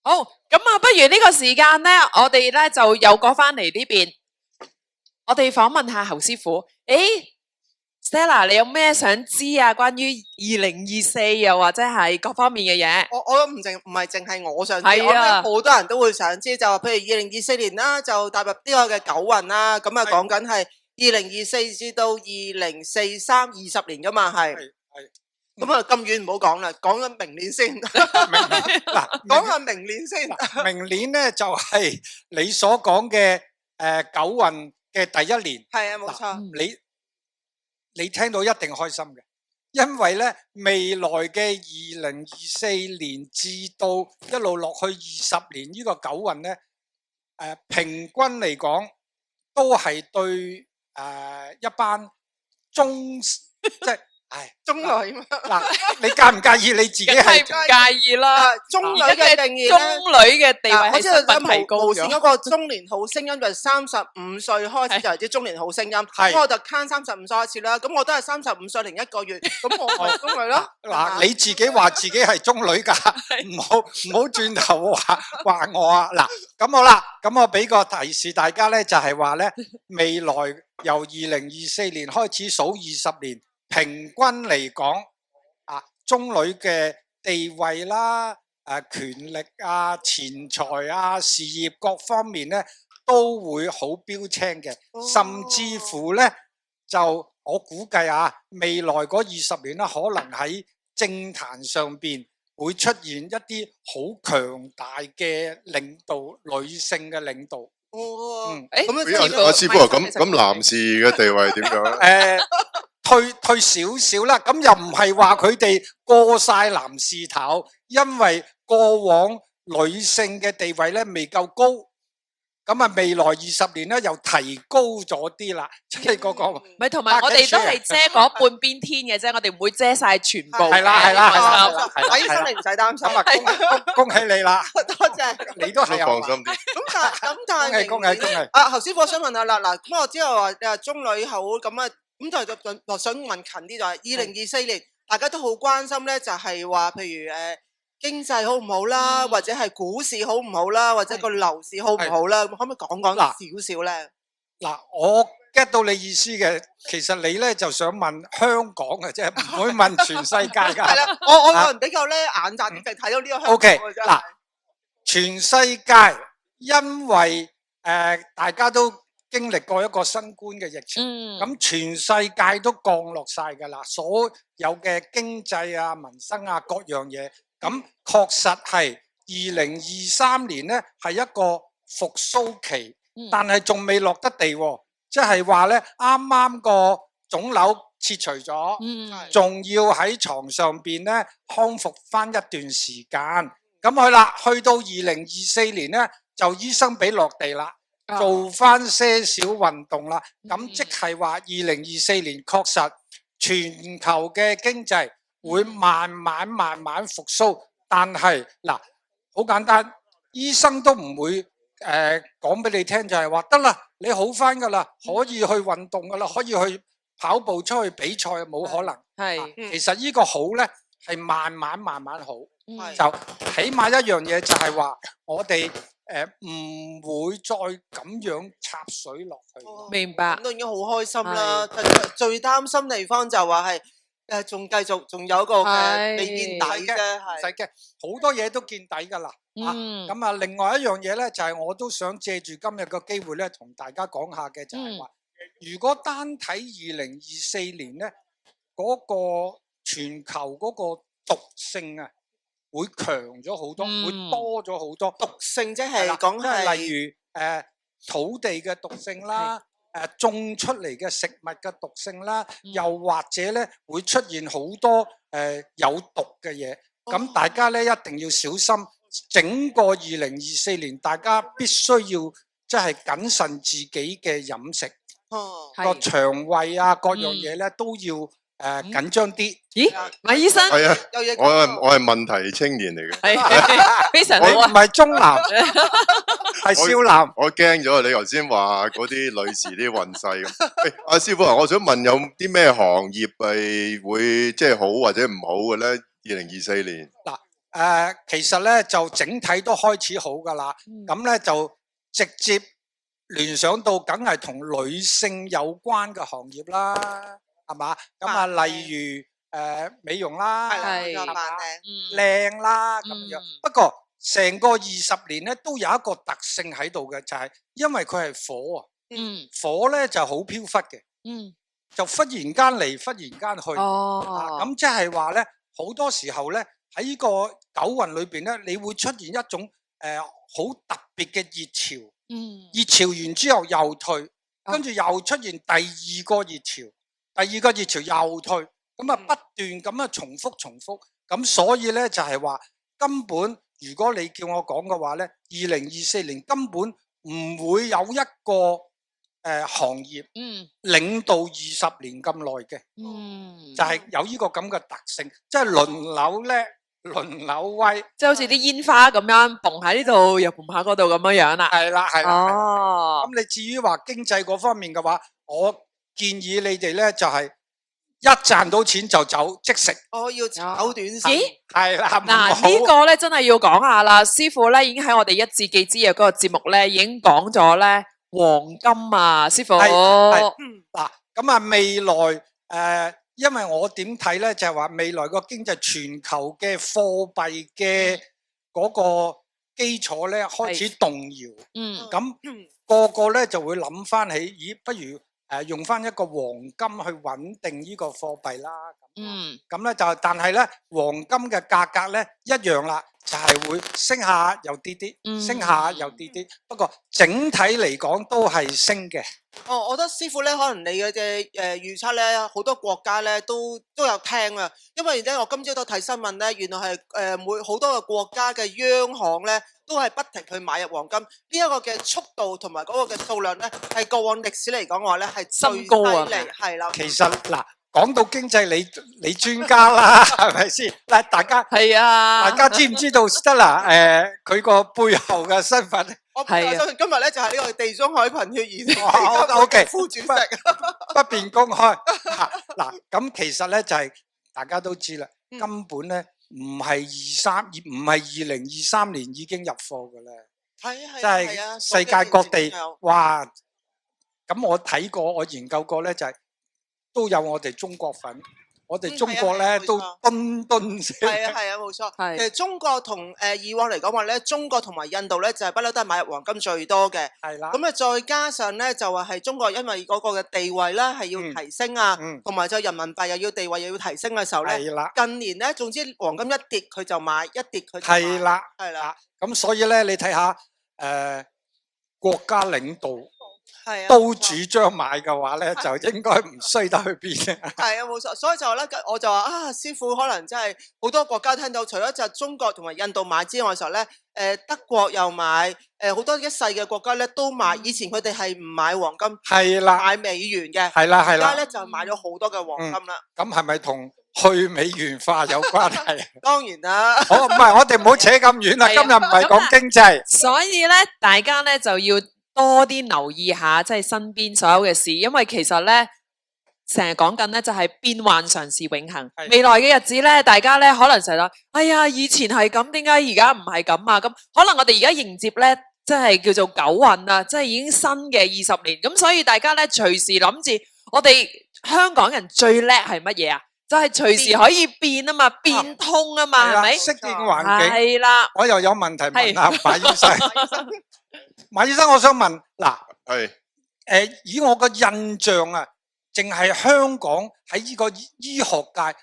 好，咁啊，不如呢個時間咧，我哋咧就又過翻嚟呢邊，我哋訪問下侯師傅。Stella， 你有咩想知啊？關於2024又或者係各方面嘅嘢？我都唔係淨係我想知，係啊，我諗好多人都會想知，就譬如2024年啦，就踏入呢個嘅九運啦，咁啊講緊係2024至到2043 20年噶嘛，係。咁啊咁遠唔好講啦，講緊明年先。嗱，講下明年先。明年咧就係你所講嘅九運嘅第一年。係啊，冇錯。你聽到一定開心嘅，因為咧未來嘅2024年至到一路落去20年呢個九運咧，平均嚟講都係對一班即係中女嘛。嗱，你介唔介意你自己係唔介意啦？中女嘅定義咧，中女嘅地位係身份提高咗。無線嗰個中年好聲音就35歲開始就係啲中年好聲音，咁我就 count 35歲開始啦。咁我都係35歲零1個月，咁我係中女咯。嗱，你自己話自己係中女㗎，唔好轉頭話我啊！嗱，咁好啦，咁我俾個提示大家咧，就係話咧，未來由2024年開始數20年。平均嚟講，中女嘅地位啦、權力啊、錢財啊、事業各方面咧，都會好標青嘅，甚至乎咧就我估計未來嗰20年咧，可能喺政壇上邊會出現一啲好強大嘅領導，女性嘅領導。咁阿師傅啊，咁男士嘅地位點樣？退少少啦，咁又唔係話佢哋過晒男士頭，因為過往女性嘅地位咧未夠高，咁啊未來20年咧又提高咗啲啦，即係嗰個。唔係，同埋我哋都係遮嗰半邊天嘅啫，我哋唔會遮晒全部。係啦，睇醫生你唔使擔心。恭喜你啦！多謝。你都係放心啲。咁但係恭喜。侯師傅，我想問下啦，咁我之後話你話中女好咁啊。咁就想問近啲就係2024年，大家都好關心咧，就係話譬如經濟好唔好啦，或者係股市好唔好啦，或者個樓市好唔好啦，可唔可以講少少咧？嗱，我 get 到你意思嘅，其實你咧就想問香港嘅啫，唔會問全世界㗎。係啦，我個人比較咧眼窄啲，就睇到呢個香港嘅啫。嗱，全世界因為大家都經歷過一個新冠嘅疫情，咁全世界都降落晒㗎啦，所有嘅經濟啊、民生啊各樣嘢，咁確實係2023年咧係一個復甦期，但係仲未落得地喎，即係話咧啱啱個腫瘤切除咗，仲要喺床上邊咧康復翻一段時間，咁去啦，去到2024年咧就醫生俾落地啦。做翻些少運動啦，咁即係話2024年確實全球嘅經濟會慢慢復甦，但係嗱好簡單，醫生都唔會講俾你聽就係話得啦，你好翻噶啦，可以去運動噶啦，可以去跑步出去比賽，冇可能。係，其實呢個好咧係慢慢好，就起碼一樣嘢就係話我哋。唔會再咁樣插水落去。明白。咁都已經好開心啦。最擔心地方就話係仲繼續仲有一個未見底嘅，唔使驚，好多嘢都見底噶啦。咁啊，另外一樣嘢咧，就係我都想借住今日個機會咧，同大家講下嘅就係話，如果單睇2024年咧，嗰個全球嗰個毒性啊。會強咗好多，會多咗好多毒性，即係講係例如土地嘅毒性啦，種出嚟嘅食物嘅毒性啦，又或者咧會出現好多有毒嘅嘢。咁大家咧一定要小心，整個2024年大家必須要即係謹慎自己嘅飲食，個腸胃啊各樣嘢咧都要。緊張啲？咦，馬醫生係啊，我係問題青年嚟嘅，係非常好啊，唔係中男，係少男。我驚咗你頭先話嗰啲女士啲運勢咁。阿師傅啊，我想問有啲咩行業係會即係好或者唔好嘅咧？2024年其實咧就整體都開始好噶啦，咁咧就直接聯想到梗係同女性有關嘅行業啦，係嘛？咁啊，例如美容啦，係係扮靚啦咁樣。不過成個20年咧都有一個特性喺度嘅，就係因為佢係火啊，火咧就好飄忽嘅，就忽然間嚟，忽然間去。咁即係話咧，好多時候咧喺呢個九運裏邊咧，你會出現一種好特別嘅熱潮。熱潮完之後又退，跟住又出現第二個熱潮，第二個熱潮又退，咁啊不斷咁樣重複，咁所以咧就係話根本如果你叫我講嘅話咧，2024年根本唔會有一個行業領導20年咁耐嘅，就係有呢個咁嘅特性，即係輪流咧。輪流威，即係好似啲煙花咁樣，蹦喺呢度又蹦下嗰度咁樣樣啦。係啦，係啦。哦，咁你至於話經濟嗰方面嘅話，我建議你哋咧就係一賺到錢就走即食。我要炒短線。咦？係啦，嗱呢個咧真係要講下啦，師傅咧已經喺我哋一字記之嘅嗰個節目咧已經講咗咧黃金啊，師傅。嗱，咁啊未來因為我點睇咧，就係話未來個經濟全球嘅貨幣嘅嗰個基礎咧開始動搖，咁個個咧就會諗翻起，咦，不如用翻一個黃金去穩定呢個貨幣啦。咁咧就，但係咧黃金嘅價格咧一樣啦，就係會升下又跌啲，升下又跌啲。不過整體嚟講都係升嘅。我覺得師傅咧，可能你嘅預測咧，好多國家咧都有聽啊。因為咧，我今朝都睇新聞咧，原來係每好多個國家嘅央行咧，都係不停去買入黃金。呢一個嘅速度同埋嗰個嘅數量咧，係過往歷史嚟講嘅話咧，係最高啊，係啦。其實嗱，講到經濟，你專家啦，係咪先？嗱，大家係啊，大家知唔知道 Stella 佢個背後嘅身份？係啊，今日咧就係呢個地中海貧血兒，OK，副主席，不便公開。嗱，咁其實咧就係大家都知啦，根本咧唔係2023年已經入貨嘅咧，即係世界各地，哇！咁我睇過，我研究過咧，就係都有我哋中國份。我哋中國咧都噸聲，係啊，冇錯。其實中國同以往嚟講話咧，中國同埋印度咧就係不嬲都係買入黃金最多嘅。係啦。咁啊，再加上咧就話係中國因為嗰個嘅地位咧係要提升啊，同埋就人民幣又要地位又要提升嘅時候咧，近年咧總之黃金一跌佢就買，一跌佢就買。係啦，係啦。咁所以咧，你睇下國家領導。都主張買嘅話咧，就應該唔衰得去邊嘅。係啊，冇錯。所以就咧，我就話啊，師傅可能真係好多國家聽到，除咗就中國同埋印度買之外嘅時候咧，德國又買，好多一細嘅國家咧都買。以前佢哋係唔買黃金，係啦，買美元嘅，係啦，係啦。而家咧就買咗好多嘅黃金啦。咁係咪同去美元化有關係？當然啦。好，唔係我哋唔好扯咁遠啦。今日唔係講經濟，所以咧，大家咧就要多啲留意下，即係身邊所有嘅事，因為其實咧，成日講緊咧就係變幻常是永恆。未來嘅日子咧，大家咧可能成日話，哎呀，以前係咁，點解而家唔係咁啊？咁可能我哋而家迎接咧，即係叫做九運啊，即係已經新嘅20年。咁所以大家咧隨時諗住，我哋香港人最叻係乜嘢啊？就係隨時可以變啊嘛，變通啊嘛，係咪？適應環境。係啦。我又有問題問下馬醫生。馬醫生，我想問嗱，以我個印象啊，淨係香港喺呢個醫學界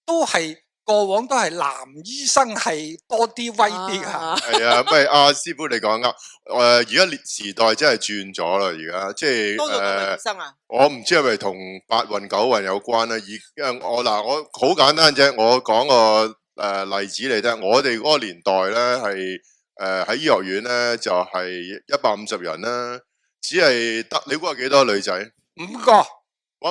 都係過往都係男醫生係多啲威啲噶。係啊，咪阿師傅你講啱。而家時代真係轉咗啦，而家即係醫生啊。我唔知係咪同八運九運有關啦。我好簡單啫，我講個例子嚟啫。我哋嗰個年代咧係。喺醫學院咧就係150人啦，只係得你估下幾多女仔？5個，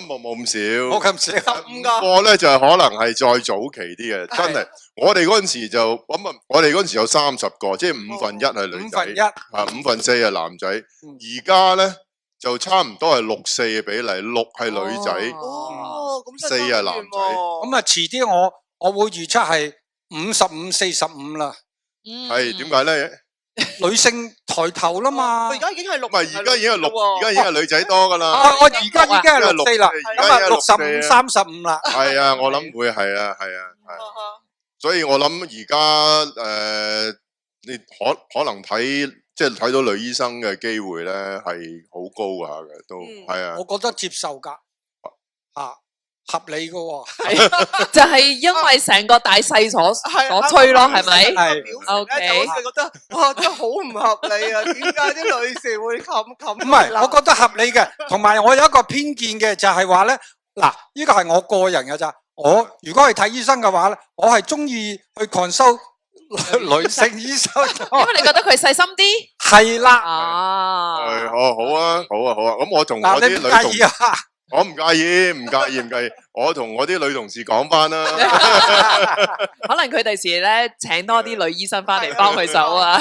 冇咁少，冇咁少，15個。個咧就係可能係再早期啲嘅，真係。我哋嗰陣時就我哋嗰陣時有30個，即係1/5係女仔，1/5 係男仔。而家咧就差唔多係6:4嘅比例，6係女仔，4係男仔。咁啊，遲啲我會預測係55、45啦，係點解咧？女性抬頭啦嘛。佢而家已經係六，唔係而家已經係6，而家已經係女仔多噶啦。我而家已經係64啦，咁啊65、35啦。係啊，我諗會係啊，係啊，係。所以我諗而家你可能即係睇到女醫生嘅機會咧係好高下嘅，都係啊。我覺得接受㗎，合理嘅喎。係就係因為成個大勢所趨咯，係咪？係。OK，就好似覺得哇，真係好唔合理啊！點解啲女士會咁？唔係，我覺得合理嘅，同埋我有一個偏見嘅，就係話咧，嗱，呢個係我個人嘅咋。我如果去睇醫生嘅話咧，我係中意去 consult 女性醫生，因為你覺得佢細心啲。係啦。啊。好啊。咁我同我啲女同事，我唔介意。我同我啲女同事講翻啦。可能佢第時咧請多啲女醫生翻嚟幫佢手啊。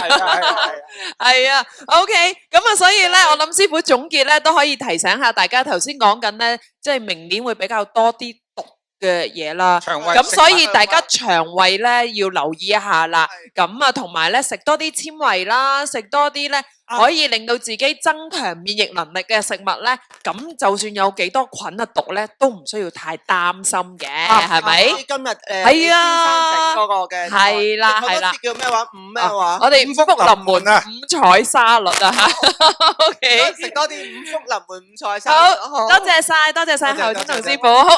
係啊。OK， 咁啊，所以咧，我諗師傅總結咧都可以提醒下大家，頭先講緊咧，即係明年會比較多啲毒嘅嘢啦，咁所以大家腸胃咧要留意一下啦。咁啊，同埋咧食多啲纖維啦，食多啲咧可以令到自己增強免疫能力嘅食物咧，咁就算有幾多菌啊毒咧，都唔需要太擔心嘅，係咪？今日係啊，嗰個嘅係啦，叫咩話？五咩話？我哋五福臨門啊，5彩沙律啊吓。OK， 食多啲五福臨門5彩沙律。好，多謝晒，侯天龍師傅。